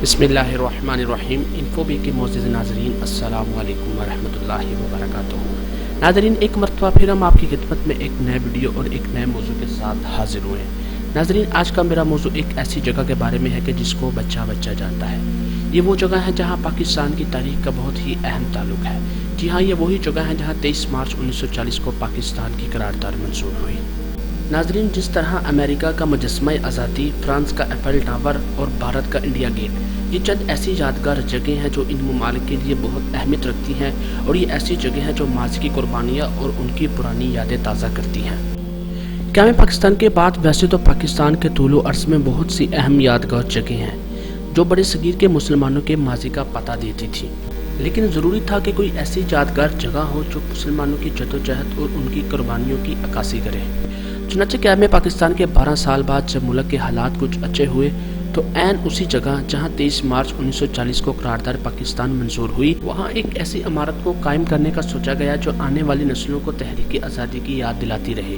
بسم اللہ الرحمن الرحیم۔ انفو بی کے معزز ناظرین، السلام علیکم ورحمۃ اللہ وبرکاتہ۔ ناظرین، ایک مرتبہ پھر ہم آپ کی خدمت میں ایک نئے ویڈیو اور ایک نئے موضوع کے ساتھ حاضر ہوئے ہیں۔ ناظرین، آج کا میرا موضوع ایک ایسی جگہ کے بارے میں ہے کہ جس کو بچہ بچہ جانتا ہے۔ یہ وہ جگہ ہے جہاں پاکستان کی تاریخ کا بہت ہی اہم تعلق ہے۔ جی ہاں، یہ وہی جگہ ہے جہاں 23 مارچ 1940 کو پاکستان کی قرارداد منظور ہوئی۔ ناظرین، جس طرح امریکہ کا مجسمہ آزادی، فرانس کا ایفل ٹاور اور بھارت کا انڈیا گیٹ، یہ چند ایسی یادگار جگہیں ہیں جو ان ممالک کے لیے بہت اہمیت رکھتی ہیں، اور یہ ایسی جگہیں ہیں جو ماضی کی قربانیاں اور ان کی پرانی یادیں تازہ کرتی ہیں۔ قیام پاکستان کے بعد ویسے تو پاکستان کے طول و عرض میں بہت سی اہم یادگار جگہیں ہیں جو بڑے صغیر کے مسلمانوں کے ماضی کا پتہ دیتی تھی، لیکن ضروری تھا کہ کوئی ایسی یادگار جگہ ہو جو مسلمانوں کی جدوجہد اور ان کی قربانیوں کی عکاسی کرے۔ چنانچہ قیام پاکستان کے 12 سال بعد جب ملک کے حالات کچھ اچھے ہوئے تو عین اسی جگہ جہاں 23 مارچ 1940 کو قرارداد پاکستان منظور ہوئی، وہاں ایک ایسی عمارت کو قائم کرنے کا سوچا گیا جو آنے والی نسلوں کو تحریک آزادی کی یاد دلاتی رہے۔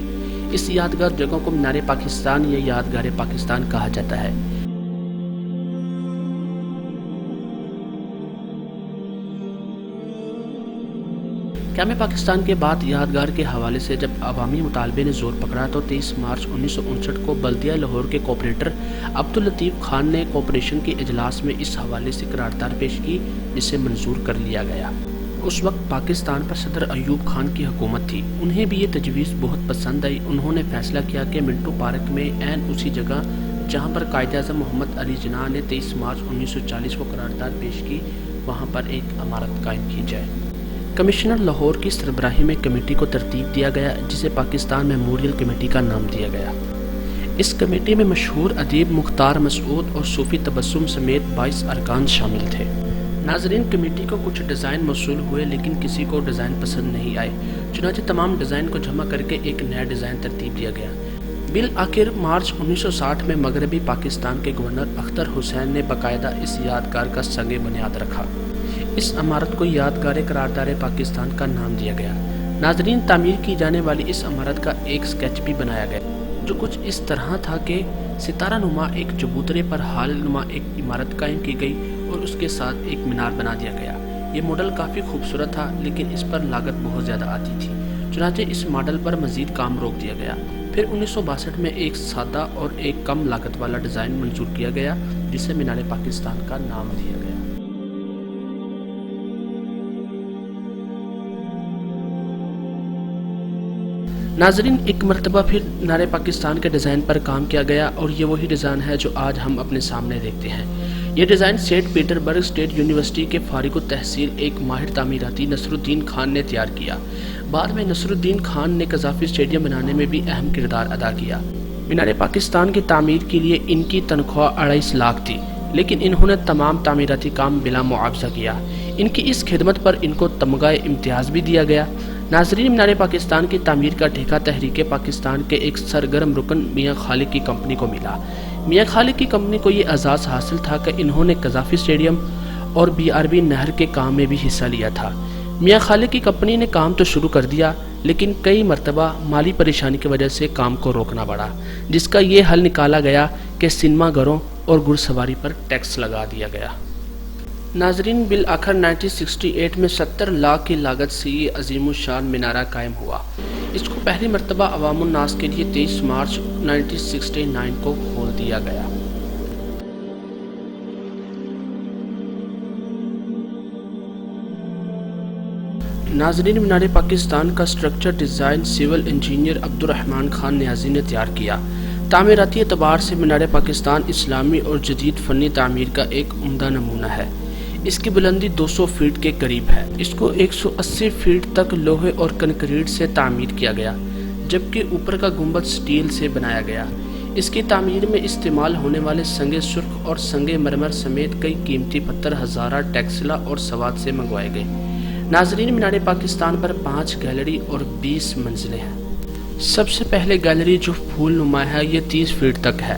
اس یادگار جگہ کو مینار پاکستان یا یادگار پاکستان کہا جاتا ہے۔ قیام پاکستان کے بعد یادگار کے حوالے سے جب عوامی مطالبے نے زور پکڑا تو 23 مارچ 1959 کو بلدیہ لاہور کے کوآپریٹر عبداللطیف خان نے کارپوریشن کے اجلاس میں اس حوالے سے قرارداد پیش کی، جسے منظور کر لیا گیا۔ اس وقت پاکستان پر صدر ایوب خان کی حکومت تھی۔ انہیں بھی یہ تجویز بہت پسند آئی۔ انہوں نے فیصلہ کیا کہ منٹو پارک میں عین اسی جگہ جہاں پر قائد اعظم محمد علی جناح نے 23 مارچ 1940 کو قرارداد پیش کی، وہاں پر ایک عمارت قائم کی جائے۔ کمشنر لاہور کی سربراہی میں کمیٹی کو ترتیب دیا گیا، جسے پاکستان میموریل کمیٹی کا نام دیا گیا۔ اس کمیٹی میں مشہور ادیب مختار مسعود اور صوفی تبسم سمیت 22 ارکان شامل تھے۔ ناظرین، کمیٹی کو کچھ ڈیزائن موصول ہوئے، لیکن کسی کو ڈیزائن پسند نہیں آئے۔ چنانچہ تمام ڈیزائن کو جمع کر کے ایک نیا ڈیزائن ترتیب دیا گیا۔ بالآخر مارچ 1960 میں مغربی پاکستان کے گورنر اختر حسین نے باقاعدہ اس یادگار کا سنگ بنیاد رکھا۔ اس عمارت کو یادگار قرارداد پاکستان کا نام دیا گیا۔ ناظرین، تعمیر کی جانے والی اس عمارت کا ایک سکیچ بھی بنایا گیا جو کچھ اس طرح تھا کہ ستارہ نما ایک چبوترے پر ہال نما ایک عمارت قائم کی گئی اور اس کے ساتھ ایک مینار بنا دیا گیا۔ یہ ماڈل کافی خوبصورت تھا، لیکن اس پر لاگت بہت زیادہ آتی تھی، چنانچہ اس ماڈل پر مزید کام روک دیا گیا۔ پھر 1962 میں ایک سادہ اور ایک کم لاگت والا ڈیزائن منظور کیا گیا، جسے مینار پاکستان کا نام دیا گیا۔ ناظرین، ایک مرتبہ پھر مینار پاکستان کے ڈیزائن پر کام کیا گیا، اور یہ وہی ڈیزائن ہے جو آج ہم اپنے سامنے دیکھتے ہیں۔ یہ ڈیزائن سینٹ پیٹر برگ اسٹیٹ یونیورسٹی کے فارغ التحصیل ایک ماہر تعمیراتی نصر الدین خان نے تیار کیا۔ بعد میں نصر الدین خان نے قذافی اسٹیڈیم بنانے میں بھی اہم کردار ادا کیا۔ مینار پاکستان کی تعمیر کے لیے ان کی تنخواہ 2.5 لاکھ تھی، لیکن انہوں نے تمام تعمیراتی کام بلا معاوضہ کیا۔ ان کی اس خدمت پر ان کو تمغہ امتیاز بھی دیا گیا۔ ناظرین، مینار پاکستان کی تعمیر کا ٹھیکہ تحریک پاکستان کے ایک سرگرم رکن میاں خالد کی کمپنی کو ملا۔ میاں خالد کی کمپنی کو یہ اعزاز حاصل تھا کہ انہوں نے قذافی اسٹیڈیم اور BRB نہر کے کام میں بھی حصہ لیا تھا۔ میاں خالد کی کمپنی نے کام تو شروع کر دیا، لیکن کئی مرتبہ مالی پریشانی کی وجہ سے کام کو روکنا پڑا، جس کا یہ حل نکالا گیا کہ سنیما گھروں اور گھڑ سواری پر ٹیکس لگا دیا گیا۔ ناظرین، بالآخر 1968 میں 70 لاکھ کی لاگت سے یہ عظیم الشان مینارہ قائم ہوا۔ اس کو پہلی مرتبہ عوام الناس کے لیے 23 مارچ 1969 کو کھول دیا گیا۔ ناظرین، مینار پاکستان کا structure design civil engineer Abdul Rahman Khan Niazi نے تیار کیا۔ تعمیراتی اعتبار سے مینار پاکستان اسلامی اور جدید فنی تعمیر کا ایک عمدہ نمونہ ہے۔ اس کی بلندی 200 فیٹ کے قریب ہے۔ اس کو 180 فیٹ تک لوہے اور کنکریٹ سے تعمیر کیا گیا، جبکہ اوپر کا گنبد سٹیل سے بنایا گیا۔ اس کی تعمیر میں استعمال ہونے والے سنگ سرخ اور سنگ مرمر سمیت کئی قیمتی پتھر ہزارہ ٹیکسلا اور سوات سے منگوائے گئے۔ ناظرین، مینار پاکستان پر 5 گیلری اور 20 منزلیں ہیں۔ سب سے پہلے گیلری جو پھول نما ہے، یہ 30 فیٹ تک ہے۔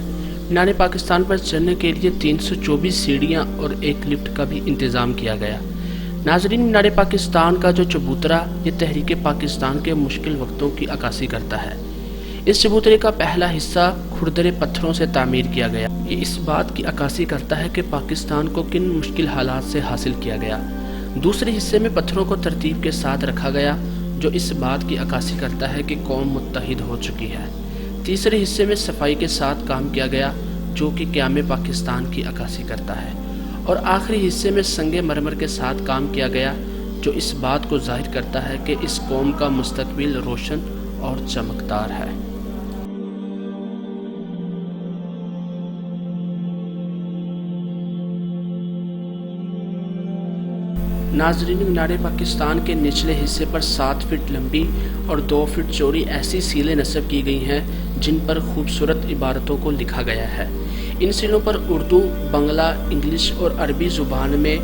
مینار پاکستان پر چڑھنے کے لیے 324 سیڑھیاں اور ایک لفٹ کا بھی انتظام کیا گیا۔ ناظرین، مینار پاکستان کا جو چبوترا، یہ تحریک پاکستان کے مشکل وقتوں کی عکاسی کرتا ہے۔ اس چبوترے کا پہلا حصہ کھردرے پتھروں سے تعمیر کیا گیا۔ یہ اس بات کی عکاسی کرتا ہے کہ پاکستان کو کن مشکل حالات سے حاصل کیا گیا۔ دوسرے حصے میں پتھروں کو ترتیب کے ساتھ رکھا گیا جو اس بات کی عکاسی کرتا ہے کہ قوم متحد ہو چکی ہے۔ تیسرے حصے میں صفائی کے ساتھ کام کیا گیا جو کہ قیام پاکستان کی عکاسی کرتا ہے، اور آخری حصے میں سنگ مرمر کے ساتھ کام کیا گیا جو اس بات کو ظاہر کرتا ہے کہ اس قوم کا مستقبل روشن اور چمکدار ہے۔ ناظرین، مینار پاکستان کے نچلے حصے پر 7 فٹ لمبی اور 2 فٹ چوڑی ایسی سیلیں نصب کی گئی ہیں جن پر خوبصورت عبارتوں کو لکھا گیا ہے۔ ان سیلوں پر اردو، بنگلہ، انگلش اور عربی زبان میں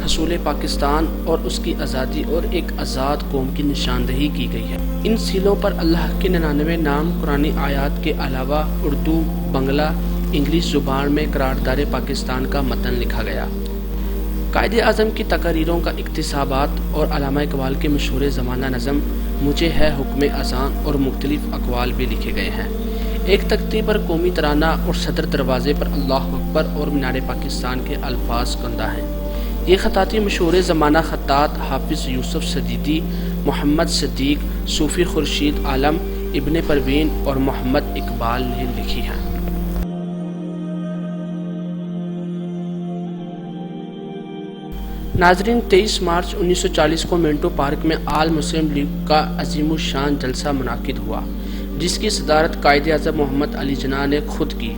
حصول پاکستان اور اس کی آزادی اور ایک آزاد قوم کی نشاندہی کی گئی ہے۔ ان سیلوں پر اللہ کے 99 نام قرآنی آیات کے علاوہ اردو، بنگلہ، انگلش زبان میں قرارداد پاکستان کا متن لکھا گیا۔ قائد اعظم کی تقاریروں کا اقتصابات اور علامہ اقبال کے مشہور زمانہ نظم مجھے ہے حکم اذان اور مختلف اقوال بھی لکھے گئے ہیں۔ ایک تختی پر قومی ترانہ اور صدر دروازے پر اللہ اکبر اور مینار پاکستان کے الفاظ کندہ ہیں۔ یہ خطاطی مشہور زمانہ خطاط حافظ یوسف صدیقی، محمد صدیق، صوفی خورشید عالم، ابن پروین اور محمد اقبال نے لکھی ہیں۔ ناظرین، 23 مارچ 1940 کو منٹو پارک میں آل مسلم لیگ کا عظیم الشان جلسہ منعقد ہوا جس کی صدارت قائد اعظم محمد علی جناح نے خود کی۔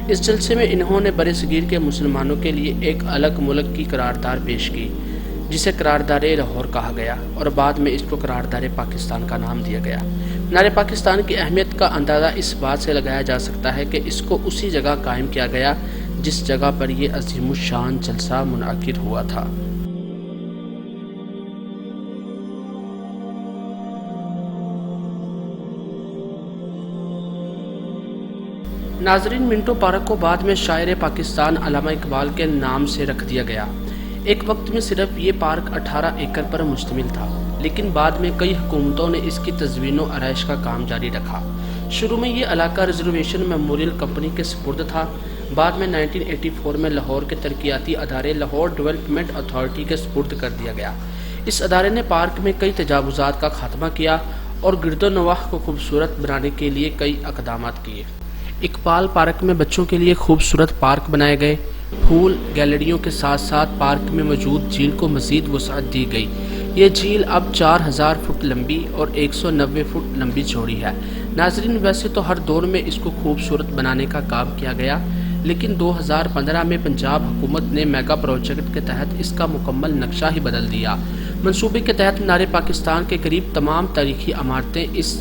اس جلسے میں انہوں نے برصغیر کے مسلمانوں کے لیے ایک الگ ملک کی قرارداد پیش کی جسے قرارداد لاہور کہا گیا اور بعد میں اس کو قرارداد پاکستان کا نام دیا گیا۔ مینار پاکستان کی اہمیت کا اندازہ اس بات سے لگایا جا سکتا ہے کہ اس کو اسی جگہ قائم کیا گیا جس جگہ پر یہ عظیم الشان جلسہ منعقد ہوا تھا۔ ناظرین، منٹو پارک کو بعد میں شاعر پاکستان علامہ اقبال کے نام سے رکھ دیا گیا۔ ایک وقت میں صرف یہ پارک 18 ایکڑ پر مشتمل تھا، لیکن بعد میں کئی حکومتوں نے اس کی تزئین و آرائش کا کام جاری رکھا۔ شروع میں یہ علاقہ ریزرویشن میموریل کمپنی کے سپرد تھا، بعد میں 1984 میں لاہور کے ترقیاتی ادارے لاہور ڈیولپمنٹ اتھارٹی کے سپرد کر دیا گیا۔ اس ادارے نے پارک میں کئی تجاوزات کا خاتمہ کیا اور گرد و نواح کو خوبصورت بنانے کے لیے کئی اقدامات کیے۔ اقبال پارک میں بچوں کے لیے خوبصورت پارک بنائے گئے۔ پھول گیلریوں کے ساتھ ساتھ پارک میں موجود جھیل کو مزید وسعت دی گئی۔ یہ جھیل اب 4000 فٹ لمبی اور 190 فٹ لمبی چوڑی ہے۔ ناظرین، ویسے تو ہر دور میں اس کو خوبصورت بنانے کا کام کیا گیا، لیکن 2015 میں پنجاب حکومت نے میگا پروجیکٹ کے تحت اس کا مکمل نقشہ ہی بدل دیا۔ منصوبے کے تحت مینار پاکستان کے قریب تمام تاریخی عمارتیں اس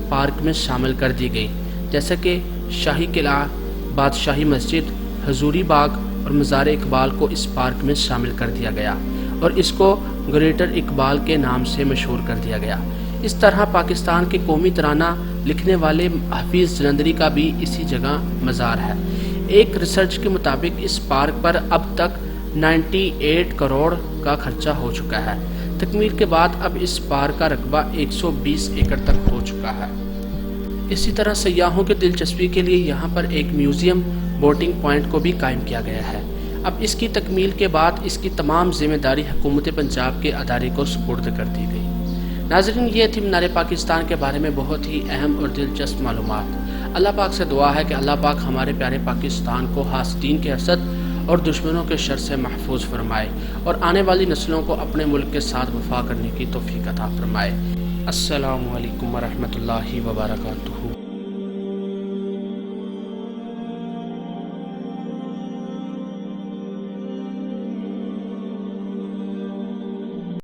پارک میں شامل کر دی گئی، جیسا کہ شاہی قلعہ، بادشاہی مسجد، حضوری باغ اور مزار اقبال کو اس پارک میں شامل کر دیا گیا اور اس کو گریٹر اقبال کے نام سے مشہور کر دیا گیا۔ اس طرح پاکستان کے قومی ترانہ لکھنے والے حفیظ جلندری کا بھی اسی جگہ مزار ہے۔ ایک ریسرچ کے مطابق اس پارک پر اب تک 98 کروڑ کا خرچہ ہو چکا ہے۔ تکمیل کے بعد اب اس پارک کا رقبہ 120 ایکڑ تک ہو چکا ہے۔ اسی طرح سیاحوں کی دلچسپی کے لیے یہاں پر ایک میوزیم، بوٹنگ پوائنٹ کو بھی قائم کیا گیا ہے۔ اب اس کی تکمیل کے بعد اس کی تمام ذمہ داری حکومت پنجاب کے ادارے کو سپرد کر دی گئی۔ ناظرین، یہ تھی مینار پاکستان کے بارے میں بہت ہی اہم اور دلچسپ معلومات۔ اللہ پاک سے دعا ہے کہ اللہ پاک ہمارے پیارے پاکستان کو حاسدین کے حسد اور دشمنوں کے شر سے محفوظ فرمائے اور آنے والی نسلوں کو اپنے ملک کے ساتھ وفا کرنے کی توفیق عطا فرمائے۔ السلام علیکم ورحمۃ اللہ وبرکاتہ۔